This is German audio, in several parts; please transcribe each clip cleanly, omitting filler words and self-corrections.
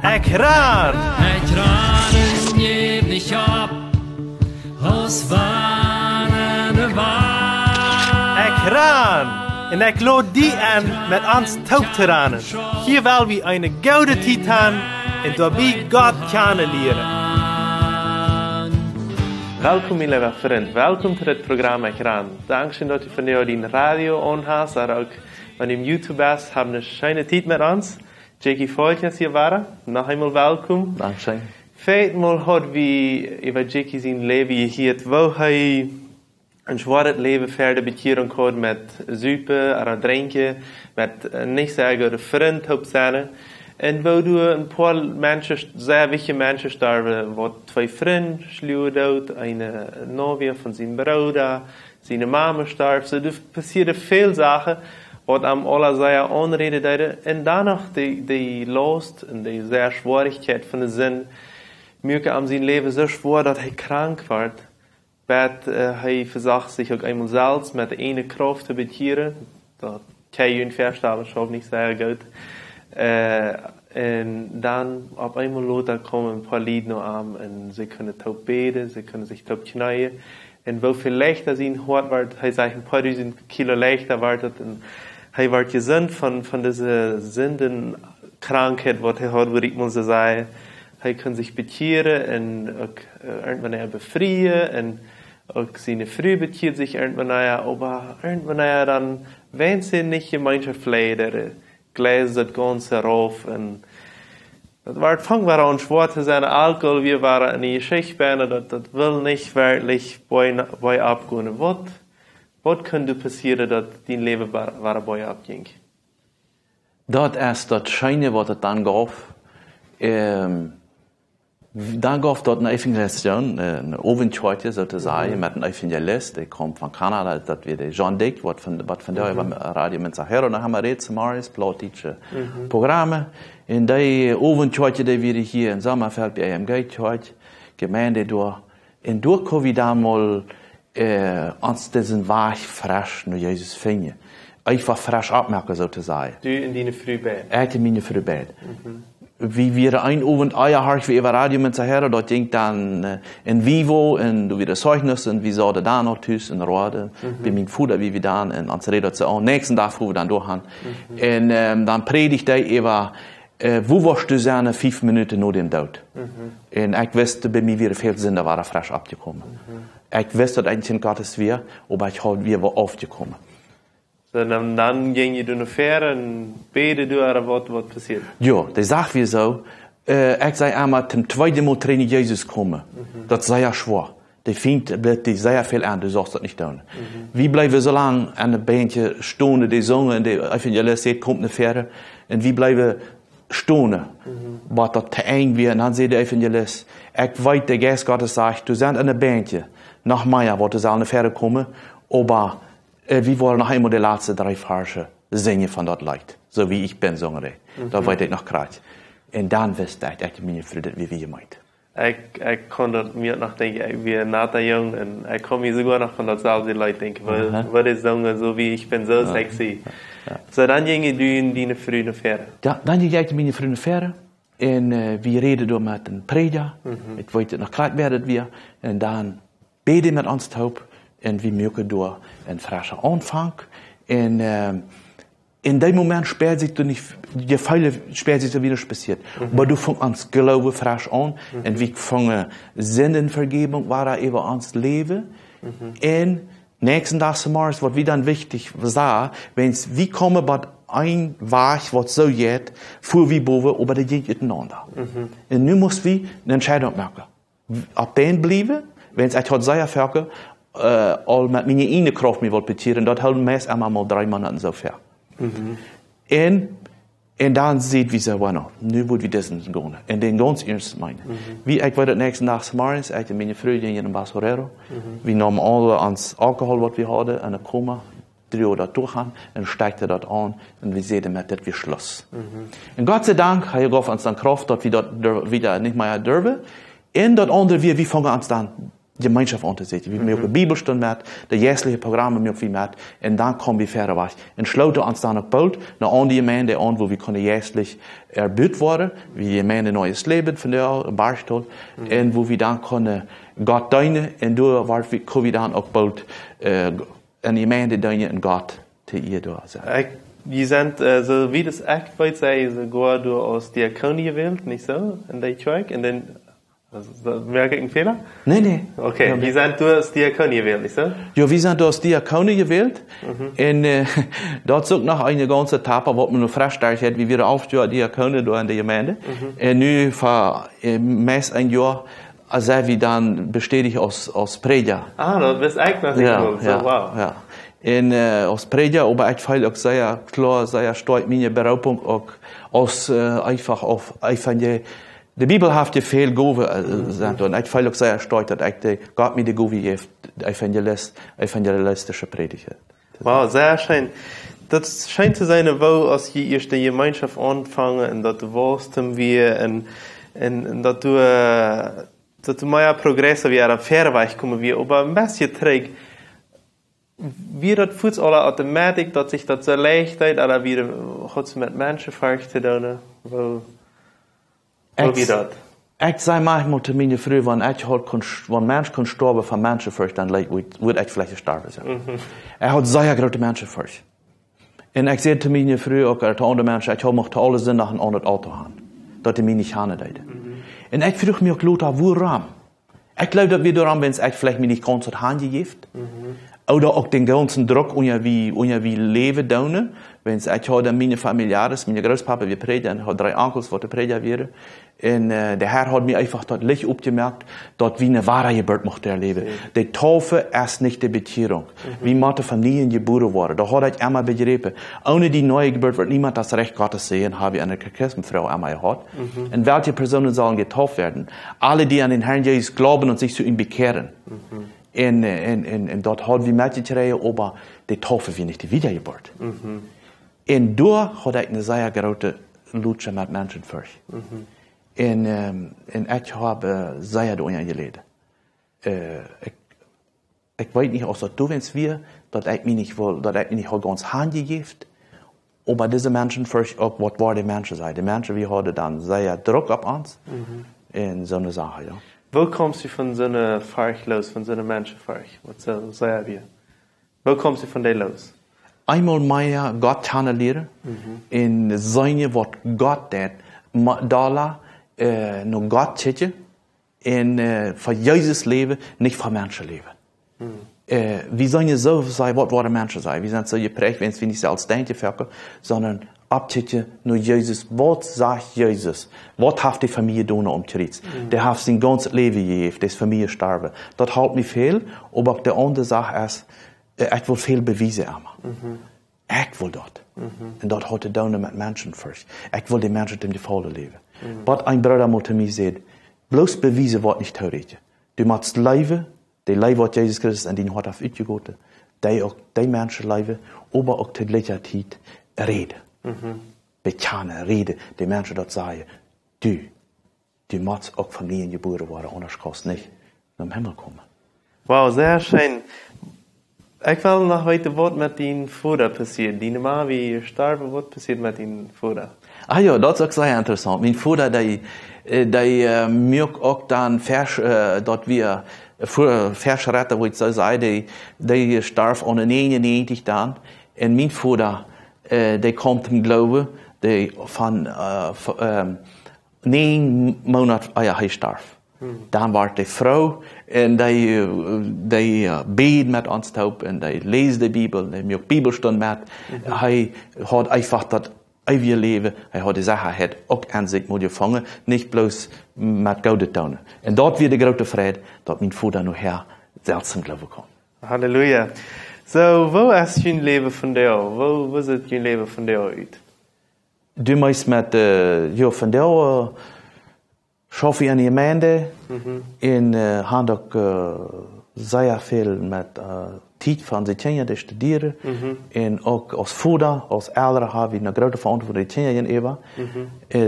Ekjran! Ekjranen geef nicht ab, aus wanende waar. Ekjran! En ik lood die aan met ons taubtiranen. Hier wil we een gouden titan en daarbij God kennen leren. Welkom, mijn lieve vriend. Welkom tot het programma ekjran. Dankzij dat u van die radio aanhast, maar ook van die YouTube is, hebben een schöne tijd met ons. Jackie Falk is hier waren. Nog eenmaal welkom. Dankzij. Feitmal hadden we over Jackie zijn leven hier, waar hij een zwaar leven verder bekeren kon met zuipen, en drinken, met niet zeer goede vriend op zijn. En waar een paar mensen, zeer wichtige mensen sterven, wat twee vrienden, Schriew dood, een novia van zijn broer, zijn mama sterft. So, er passeren veel zaken, wat am alle zeer aanreden deden. En daarna die last en die zeer zwaarigheid van de zin, merken am zijn leven zo zwaar dat hij krank werd. Dat hij versucht zich ook eenmaal zelfs met de ene kracht te bekeren. Dat kan je voorstellen, dat niet zeer goed. En dan op eenmaal later komen een paar lieden aan en ze kunnen top beden, ze kunnen zich top knijden. En hoeveel lichter zijn hart werd, hij zegt een paar duizend kilo lichter werd het. En hij werd gezond van deze zindenkrankheid, wat hij had, waar ik moet zeggen. Hij kan zich bekeren en ook irgendwann befrieden en ook zijn vrouw bekeert zich irgendwann, aber irgendwann dan wenn sie nicht Gemeinschaft leider gläst das Ganze rauf und das war fang war an schwarz zu sein Alkohol, wir waren in die Geschichte, das will nicht wirklich bei abgehen. Was könnte passieren, dass dein Leben war bei abging? Dat is dat schijne wat het dan gaf. Dan gaf dat een evangelisation, een oventje, zo te zeggen, met een evangelist. Die komt van Canada, dat weer de John Dick, wat van daar op radio met Sahara. En dan hebben we reeds maar platische programma. En die oventje, die we hier in Sommerveld bij AMG gemeinde door. En door kon we dan mal ons diesen Weg frisch naar Jezus vinden. Einfach frisch abmerken, so zu sagen. Du in deine Frühbett? Ich in meine Frühbett. Wie wir ein Abend Eierharch wie über Radio mit Sahara, dort ging dann in Vivo, und du wieder Zeugniss, und wie so da noch tüß in Rode, bei meinem Vater, wie wir dann in uns Rede zu auch, nächsten Tag, wo wir dann durchhaben. Und dann predigt er über, wo warst du seine 5 Minuten nach dem Tod? Und ich wusste, bei mir wieder viel Sinn, da war er frisch abgekommen. Ich wusste, dass eigentlich in Gottes wir, aber ich halt, wir war aufgekommen. So, dann ging je door ver en beden door wat passiert. Ja, dat zag weer zo. Ik zei einmal, ten tweede Mal trainen Jezus komen. Dat sei ja schwer. Die vindt die sehr viel an, du sagst das nicht tun. Wie bleiben so lange an een bandje stonen, die zongen, en de evangelist zegt, komt naar verder. En wie blijven stonen. Wat dat te eng weer, en dan zei de evangelist, ik weet, de geest Gottes zegt, du bent aan een bandje. Nach Meier, wat er zal naar verder komen, aber wir wollen noch einmal die letzten 3 Verse singen von dort Leid. So wie ich bin, sagen die. Da weiß ich noch gerade. Und dann wisst ich meine Freunde, wie wir meint. Ich konnte mir noch denken, ich bin natter jung und ich komme mir sogar noch von dort selben Leuten denken, weil die sagen, so wie ich bin so sexy. So dann gingen du in deine Freunde fähren. Ja, dann ging ich meine Freunde fähren. Und wir reden door met een prediger. Ik weet het nog klaar werden wir. En dan beden met ons taub. En we merken door een frisse Anfang. En in dem Moment sperrt sich du nicht, die Fälle sperrt sich da wieder passiert. Aber du fängst ans Glauben frisch an. Und wir fangen Sündenvergebung war über uns Leben. Und nächsten Tag morgens, was wieder wichtig war, wenn's, wie kommen bei ein Weg, was so geht, vor wie boven, aber das geht miteinander. Und nu muss wir eine Entscheidung machen. Ab den bleiben, wenn's ich heute sehr fertig, al met mijn ene kracht mee wil petieren, dat houden meest allemaal mal 3 Monate zo ver. En dan ziet we zo, bueno, nu moet we dit doen. En dan ganz ernst meinen. Wie ik weet het nächsten Dag morgens, ik en mijn vrouw gingen in een basurero. We namen alle ons alcohol wat we hadden en een coma, 3 Uhr dat doorgaan en steigte dat aan en we zeiden met dat weer Schluss. En Gott sei Dank, hij gaf ons dan kracht dat we dat wieder niet meer durven. En dat andere weer, we vangen ons dan Gemeinschaft unterzieht. Wir machen Bibelstunde mit, die jährliche Programme machen wir mit, und dann kommen wir verder weg. Und schloten uns dann auch bald nach an die Gemeinde an, wo wir können jährlich erbüht werden, wie die Gemeinde neues Leben von der Barstol, und wo wir dann können Gott dienen, und durch können wir dann auch bald in die Gemeinde dienen und Gott zu ihr da sein. Je sind, so wie das echt weit sei, sogar du aus Diakonie gewählt, nicht so? In der Zweig? In den, merke ich einen Fehler? Nee. Okay, wie sind du aus Diakonie gewählt, nicht so? Ja, wir sind aus Diakonie gewählt. Und dort sucht noch eine ganze Etappe, wo man noch festgestellt hat, wie wir aufstehen, Diakonie da in der Gemeinde. Und nun vor meist ein Jahr, also wir dann bestätigt aus Prediger. Das bist eigentlich noch ja, wow. Ja. En als prediger, aber ich viel auch sehr klar, sehr stark meine Berufung auch aus einfach auf Evangel. Die Bibel hat ja viel Gove gesagt und ich viel auch sehr stark, dass ich Gott mir die Gove gibt, evangelistische Prediger. Wow, sehr schön. Das scheint zu sein, wo als je erst die Gemeinschaft anfangen und dass du warst wir und dass du mehr Progress wie ein Fairweich kommen wir, aber ein bisschen trägt. Wie dat voets alle automatisch, dat sich dat so leicht ist, oder wie hat es mit Menschen zu tun? Wo wie dat? Ich sage manchmal zu mir früher, wenn Mensch kann sterben von Menschenfurcht, dann würde ich vielleicht sterben sein. Hat sehr große Menschenfurcht. Und ich sehe zu mir früher auch, als andere Menschen, ich habe noch alle Sinn nach einem anderen Auto haben. Dat die mich nicht haben. Und ich frage mich auch, Lothar, woran? Ich glaube, dass wir daran, wenn es vielleicht mich nicht ganz Hand gibt. Oder auch den ganzen Druck, wie leben daunen. Wenn es ich habe meine Familie, meine Großpapa, wir predigen, hat 3 Onkels, die predigen werden. Und der Herr hat mir einfach dort Licht aufgemerkt, dort wie eine wahre Geburt mochte erleben. Die Taufe ist nicht die Bekehrung. Wie Mathe Familien geboren worden. Da hat ich einmal begriffen. Ohne die neue Geburt wird niemand das Recht Gottes sehen, habe ich eine Christenfrau einmal gehabt. Und welche Personen sollen getauft werden? Alle, die an den Herrn Jesus glauben und sich zu ihm bekehren. Und dort hat wir Mädchen, aber die Taufe wie nicht die Wiedergeburt. Und da hat ich eine sehr große Lutsche mit Menschenfurcht. Und ich habe sehr darunter gelitten. Ich weiß nicht, ob du wenn's wir, dass ich mich nicht ganz handgegeben, aber diese Menschenfurcht auch, was war die Menschen sein? Die Menschen, wir hatten dann sehr Druck auf uns. In so eine Sache, ja. Wo kommst du von so einer Furcht los, von so einer Menschenfurcht? Was sagen wir? Wo kommst du von der los? Einmal mehr Gott kennenlernen, in seine, was Gott tut, da nur Gott täte, in für Jesus leben, nicht für Menschen leben. Wir sollen so sein, was wollen Menschen sein? Wir sind so geprägt, wenn es nicht als denken, sondern abtäte nur Jesus. Was sagt Jesus? Was hat die Familie tun Krieg? Der hat sein ganzes Leben gegeben, das Familie sterben. Das hält mich viel, aber die andere Sache ist, ich will viel beweisen haben. Ich will dort. Und dort hat er tun mit Menschenfurcht. Ich will die Menschen dem Gefallen leben. Was ein Bruder zu mir sagt, bloß beweisen, was nicht theoretisch. Du machst leben, die Leben, was Jesus Christus an den hat auf ausgegoten, die Menschen leben, aber auch die Gleichzeitig reden. Bekennen, reden, die Menschen dort sagen, du machst auch Familien geboren worden, anders kannst du nicht zum Himmel kommen. Wow, sehr schön. Ich will noch heute, was mit deinem Vater passiert. Deine Mama, wie ihr starb, was passiert mit deinem Vater? Ah ja, das ist auch sehr interessant. Mein Vater, der mir auch dann dort wir Verschretter, wo ich so sage, der starb an 99 dann. Und mein Vater, der kommt zum Glauben, der von 9 Monaten, er starb. Dann war die Frau, und die beten mit uns taub, und die lesen die Bibel, die macht Bibelstunde mit. Er hat einfach das ewige Leben, er hat die Sache auch an sich gefangen, nicht bloß mit Gott tun. Und dort wird der große Friede, dass mein Vater noch her selbst zum Glauben kommt. Halleluja. So, wo ist dein Leben von dir? Wo sieht dein Leben von dir aus? Du meinst mit, von dir, schaffe ich in der Gemeinde, und habe auch sehr viel mit Zeit von den Kindern, die studieren, und auch als Vater, als Eltern habe ich eine große Verantwortung für die Kinder,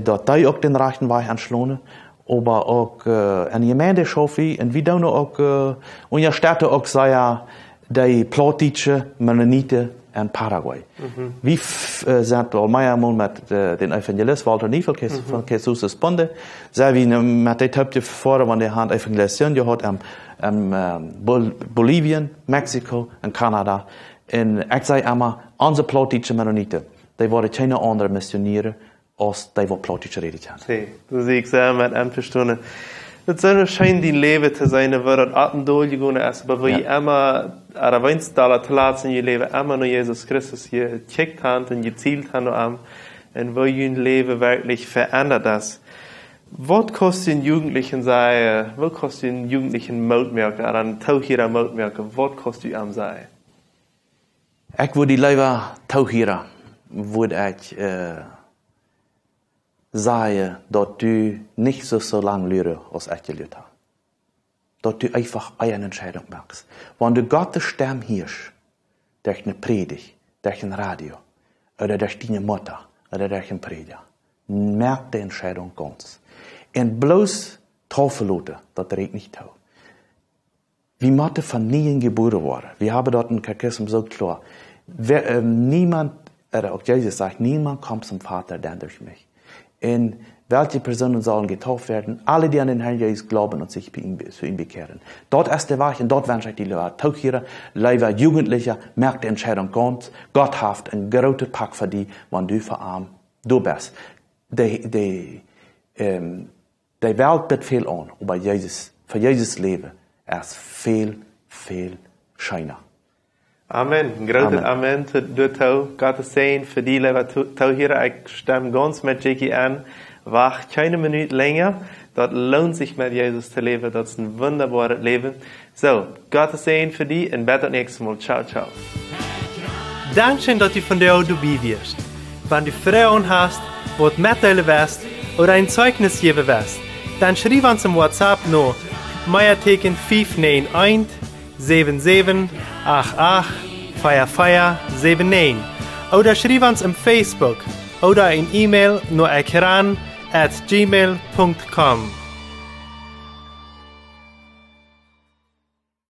dort die auch den rechten Weg anschlagen, aber auch in Gemeinde schaffen und wir tun auch in der Stadt auch sagen, die Plottische Mennoniten in Paraguay. Wir sind allemaal mit den Evangelist Walter Nievel von Jesus Sponde, sind wir mit den Töpfen vor, wenn die Hand Evangelisation gehört in Bolivien, Mexiko und Kanada. Und ich sage immer, unsere Plottische Mennoniten, die waren keine anderen Missionäre, als die Plottische reden können. Sí, du siehst sehr mit einverstanden. Het zou schijn die leven te zijn waar het atendol gegaan is, maar waar je immer aan de te laten in je leven, immer naar Jezus Christus je gecheckt hebt en gezielt hebt en waar je leven wirklich verändert is. Wat kost een Jugendlichen zijn, wat kost een Jugendlichen Moutmerken, een touwhierer Moutmerken, wat kost u am zijn? Ik wil die liever touwhierer, wil ik sagen, dass du nicht so lange lehre, als ich gelehrt habe. Dass du einfach eine Entscheidung machst. Wenn du Gottes Stimme hörst, durch eine Predigt, durch ein Radio, oder durch deine Mutter, oder durch ein Prediger, merk die Entscheidung ganz. Und bloß Taufelute, das redet nicht tau. Wir müssen von nie geboren worden. Wir haben dort in Kakism so klar. Niemand, oder auch Jesus sagt, niemand kommt zum Vater, denn durch mich. Und welche Personen sollen getauft werden? Alle, die an den Herrn Jesus glauben und sich zu ihm bekehren. Dort ist der Weg und dort wünsche ich die Leute Tauchhierer, Leute, Jugendliche, merkt die Entscheidung ganz. Gott hat einen großen Pack für die, wenn du für arm du bist. Die Welt wird viel an, aber für Jesus Leben ist viel schöner. Amen. Een grote amen door jou. God is zijn voor die leven toe hier. Ik stem ganz met Jackie aan. Wacht keine Minute länger. Dat lohnt sich mit Jesus zu leben. Dat is een wunderbares Leben. So, God is zijn voor die en bis das nächste Mal. Ciao, ciao. Dankeschön, dass du von der dabei wirst. Wenn du Fragen hast, was mitteilen willst oder ein Zeugnis geben willst, dann schreib uns im WhatsApp noch Meierteken 591 77 88 4479 oder schreib uns im Facebook oder ein E-Mail nur ekjran@gmail.com.